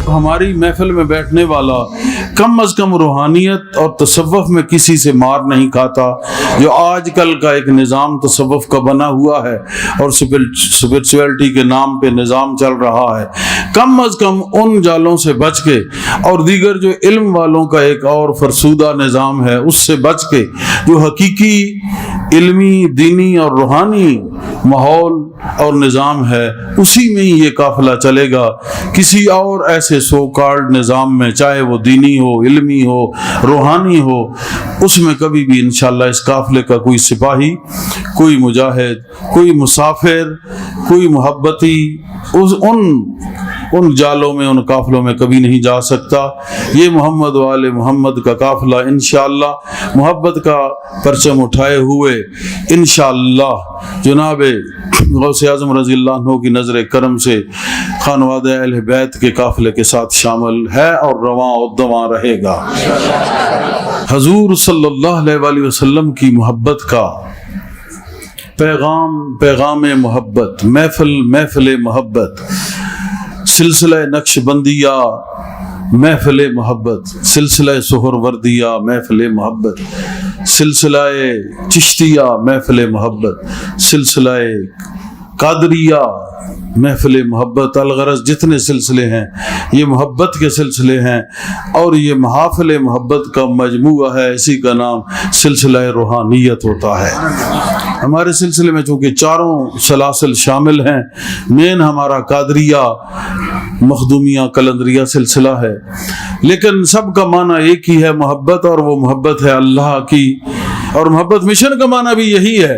ہماری محفل میں بیٹھنے والا کم از کم روحانیت اور تصوف میں کسی سے مار نہیں کھاتا، جو آج کل کا ایک نظام تصوف کا بنا ہوا ہے اور اسپرچویلٹی کے نام پہ نظام چل رہا ہے، کم از کم ان جالوں سے بچ کے، اور دیگر جو علم والوں کا ایک اور فرسودہ نظام ہے اس سے بچ کے، جو حقیقی علمی، دینی اور روحانی ماحول اور نظام ہے اسی میں ہی یہ قافلہ چلے گا۔ کسی اور ایسے سو کارڈ نظام میں، چاہے وہ دینی ہو، علمی ہو، روحانی ہو، اس میں کبھی بھی انشاءاللہ اس قافلے کا کوئی سپاہی، کوئی مجاہد، کوئی مسافر، کوئی محبتی ان جالوں میں، ان قافلوں میں کبھی نہیں جا سکتا۔ یہ محمد والے محمد کا قافلہ انشاءاللہ محبت کا پرچم اٹھائے ہوئے انشاءاللہ جناب غوث اعظم رضی اللہ عنہ کی نظر کرم سے خانوادہ اہل بیت کے قافلے کے ساتھ شامل ہے اور رواں و دواں رہے گا۔ حضور صلی اللہ علیہ وآلہ وسلم کی محبت کا پیغام محبت، محفل محبت، سلسلہ نقش بندیہ محفل محبت، سلسلہ سہروردیہ محفل محبت، سلسلہ چشتیہ محفل محبت، سلسلہ قادریہ محفل محبت، الغرض جتنے سلسلے ہیں یہ محبت کے سلسلے ہیں، اور یہ محافل محبت کا مجموعہ ہے، اسی کا نام سلسلہ روحانیت ہوتا ہے۔ ہمارے سلسلے میں چونکہ چاروں سلاسل شامل ہیں، مین ہمارا قادریہ مخدومیہ قلندریہ سلسلہ ہے، لیکن سب کا معنی ایک ہی ہے، محبت، اور وہ محبت ہے اللہ کی، اور محبت مشن کا معنی بھی یہی ہے۔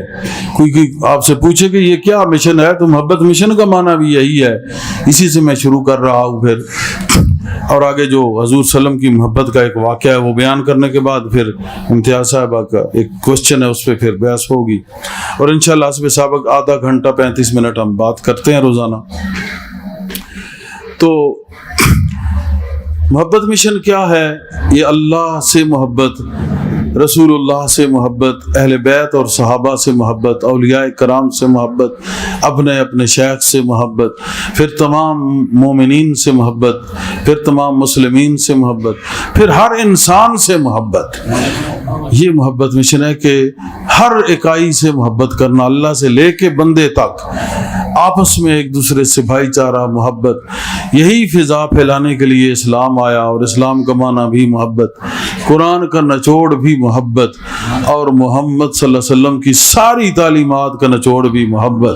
کوئی آپ سے پوچھے کہ یہ کیا مشن ہے، تو محبت مشن کا معنی بھی یہی ہے۔ اسی سے میں شروع کر رہا ہوں، پھر اور آگے جو حضور صلی اللہ علیہ وسلم کی محبت کا ایک واقعہ ہے وہ بیان کرنے کے بعد پھر امتیاز صاحبہ کا ایک کوشچن ہے، اس پہ پھر بحث ہوگی، اور انشاءاللہ حسب سابق آدھا گھنٹہ 35 منٹ ہم بات کرتے ہیں روزانہ۔ تو محبت مشن کیا ہے؟ یہ اللہ سے محبت، رسول اللہ سے محبت، اہل بیت اور صحابہ سے محبت، اولیاء کرام سے محبت، اپنے شیخ سے محبت، پھر تمام مومنین سے محبت، پھر تمام مسلمین سے محبت، پھر ہر انسان سے محبت۔ یہ محبت مشن ہے کہ ہر اکائی سے محبت کرنا، اللہ سے لے کے بندے تک، آپس میں ایک دوسرے سے بھائی چارہ، محبت۔ یہی فضا پھیلانے کے لیے اسلام آیا، اور اسلام کا معنی بھی محبت، قرآن کا نچوڑ بھی محبت، اور محمد صلی اللہ علیہ وسلم کی ساری تعلیمات کا نچوڑ بھی محبت۔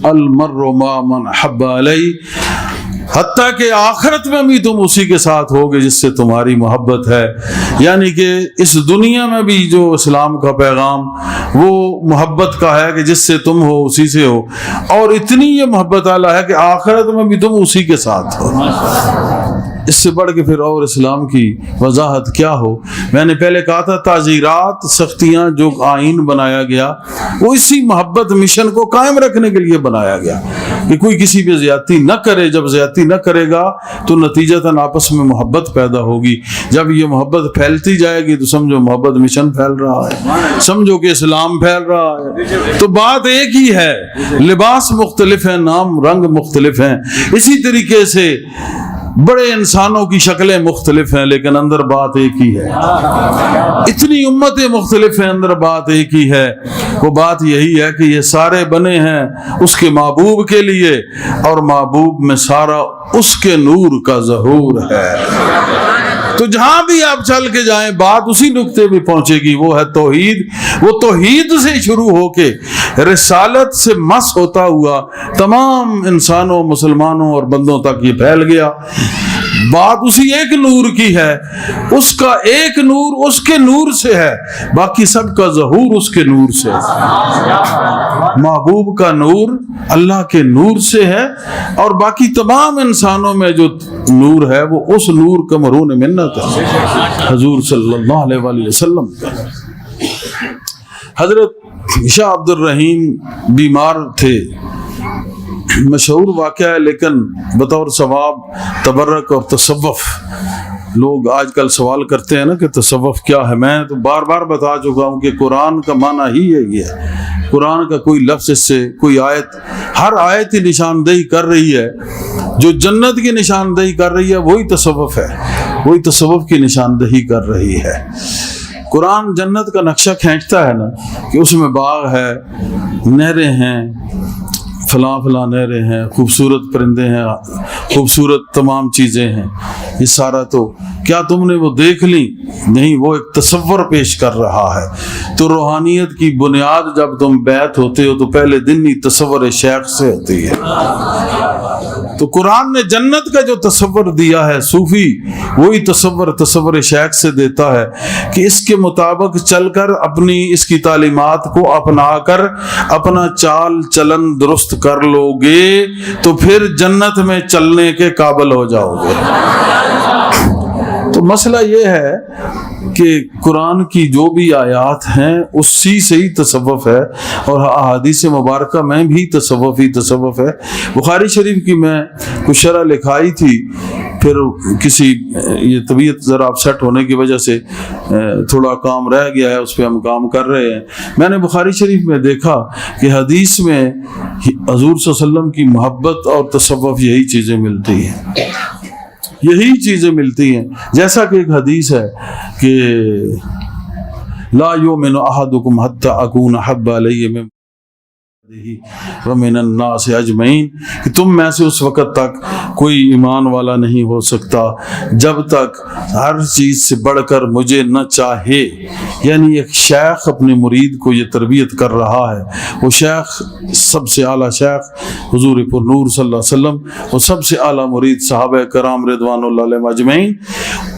المرء مع من حب علیہ، حتیٰ کہ آخرت میں بھی تم اسی کے ساتھ ہوگے جس سے تمہاری محبت ہے۔ یعنی کہ اس دنیا میں بھی جو اسلام کا پیغام وہ محبت کا ہے کہ جس سے تم ہو اسی سے ہو، اور اتنی یہ محبت اعلیٰ ہے کہ آخرت میں بھی تم اسی کے ساتھ ہو۔ اس سے بڑھ کے پھر اور اسلام کی وضاحت کیا ہو؟ میں نے پہلے کہا تھا تعزیرات، سختیاں جو آئین بنایا گیا وہ اسی محبت مشن کو قائم رکھنے کے لیے بنایا گیا کہ کوئی کسی پہ زیادتی نہ کرے۔ جب زیادتی نہ کرے گا تو نتیجتاً آپس میں محبت پیدا ہوگی۔ جب یہ محبت پھیلتی جائے گی تو سمجھو محبت مشن پھیل رہا ہے، سمجھو کہ اسلام پھیل رہا ہے۔ تو بات ایک ہی ہے، لباس مختلف ہیں، نام رنگ مختلف ہیں، اسی طریقے سے بڑے انسانوں کی شکلیں مختلف ہیں، لیکن اندر بات ایک ہی ہے۔ اتنی امتیں مختلف ہیں، اندر بات ایک ہی ہے۔ وہ بات یہی ہے کہ یہ سارے بنے ہیں اس کے محبوب کے لیے، اور محبوب میں سارا اس کے نور کا ظہور ہے۔ تو جہاں بھی آپ چل کے جائیں بات اسی نقطے پہ پہنچے گی، وہ ہے توحید۔ وہ توحید سے شروع ہو کے رسالت سے مس ہوتا ہوا تمام انسانوں، مسلمانوں اور بندوں تک یہ پھیل گیا۔ بات اسی ایک نور کی ہے، اس کا ایک نور اس کے نور سے ہے، باقی سب کا ظہور اس کے نور سے ہے۔ محبوب کا نور اللہ کے نور سے ہے، اور باقی تمام انسانوں میں جو نور ہے وہ اس نور کا مرہون منت ہے، حضور صلی اللہ علیہ وآلہ وسلم کا۔ حضرت شاہ عبد الرحیم بیمار تھے، مشہور واقعہ ہے، لیکن بطور ثواب تبرک اور تصوف لوگ آج کل سوال کرتے ہیں نا کہ تصوف کیا ہے، میں تو بار بار بتا چکا ہوں کہ قرآن کا معنی ہی یہی ہے۔ قرآن کا کوئی لفظ اس سے، کوئی آیت، ہر آیت ہی نشاندہی کر رہی ہے، جو جنت کی نشاندہی کر رہی ہے وہی تصوف ہے، وہی تصوف کی نشاندہی کر رہی ہے۔ قرآن جنت کا نقشہ کھینچتا ہے نا کہ اس میں باغ ہے، نہریں ہیں، فلاں فلاں نہریں ہیں، خوبصورت پرندے ہیں، خوبصورت تمام چیزیں ہیں، یہ سارا تو کیا تم نے وہ دیکھ لی؟ نہیں، وہ ایک تصور پیش کر رہا ہے۔ تو روحانیت کی بنیاد جب تم بیعت ہوتے ہو تو پہلے دن ہی تصور شیخ سے ہوتی ہے۔ تو قرآن نے جنت کا جو تصور دیا ہے، صوفی وہی تصور شیخ سے دیتا ہے کہ اس کے مطابق چل کر اپنی اس کی تعلیمات کو اپنا کر اپنا چال چلن درست کر لو گے تو پھر جنت میں چلنے کے قابل ہو جاؤ گے۔ تو مسئلہ یہ ہے کہ قرآن کی جو بھی آیات ہیں اسی سے ہی تصوف ہے، اور احادیث مبارکہ میں بھی تصوف ہے۔ بخاری شریف کی میں کچھ شرح لکھائی تھی، پھر کسی یہ طبیعت ذرا اپسیٹ ہونے کی وجہ سے تھوڑا کام رہ گیا ہے، اس پہ ہم کام کر رہے ہیں۔ میں نے بخاری شریف میں دیکھا کہ حدیث میں حضور صلی اللہ علیہ وسلم کی محبت اور تصوف یہی چیزیں ملتی ہیں، یہی چیزیں ملتی ہیں۔ جیسا کہ ایک حدیث ہے کہ لا یؤمن احدکم حتی اکون احب الی من ومن الناس اجمعین، کہ تم میں سے اس وقت تک کوئی ایمان والا نہیں ہو سکتا جب تک ہر چیز سے بڑھ کر مجھے نہ چاہے۔ یعنی ایک شیخ اپنے مرید کو یہ تربیت کر رہا ہے، وہ شیخ سب سے اعلیٰ شیخ حضور پر نور صلی اللہ علیہ وسلم، وہ سب سے اعلیٰ مرید صحابہ کرام رضوان اللہ علیہم اجمعین،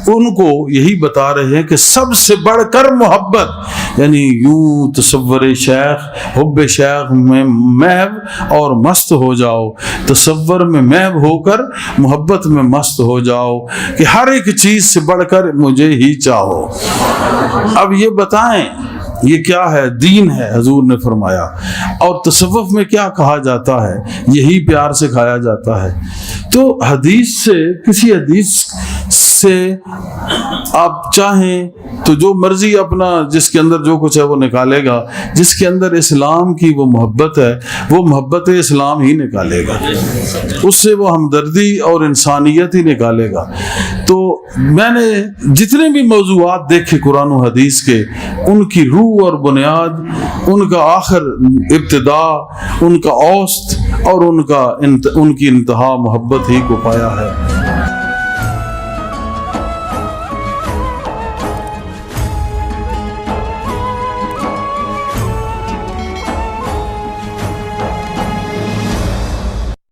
ان کو یہی بتا رہے ہیں کہ سب سے بڑھ کر محبت، یعنی یوں تصور شیخ، حب شیخ میں محو اور مست ہو جاؤ، تصور میں محو ہو کر محبت میں مست ہو جاؤ کہ ہر ایک چیز سے بڑھ کر مجھے ہی چاہو۔ اب یہ بتائیں یہ کیا ہے؟ دین ہے، حضور نے فرمایا۔ اور تصوف میں کیا کہا جاتا ہے؟ یہی پیار سے کھایا جاتا ہے۔ تو حدیث سے، کسی حدیث سے آپ چاہیں تو جو مرضی اپنا، جس کے اندر جو کچھ ہے وہ نکالے گا، جس کے اندر اسلام کی وہ محبت ہے وہ محبت اسلام ہی نکالے گا، اس سے وہ ہمدردی اور انسانیت ہی نکالے گا۔ تو میں نے جتنے بھی موضوعات دیکھے قرآن و حدیث کے، ان کی روح اور بنیاد، ان کا آخر ابتدا، ان کا اوسط اور ان کی انتہا محبت ہی کو پایا ہے۔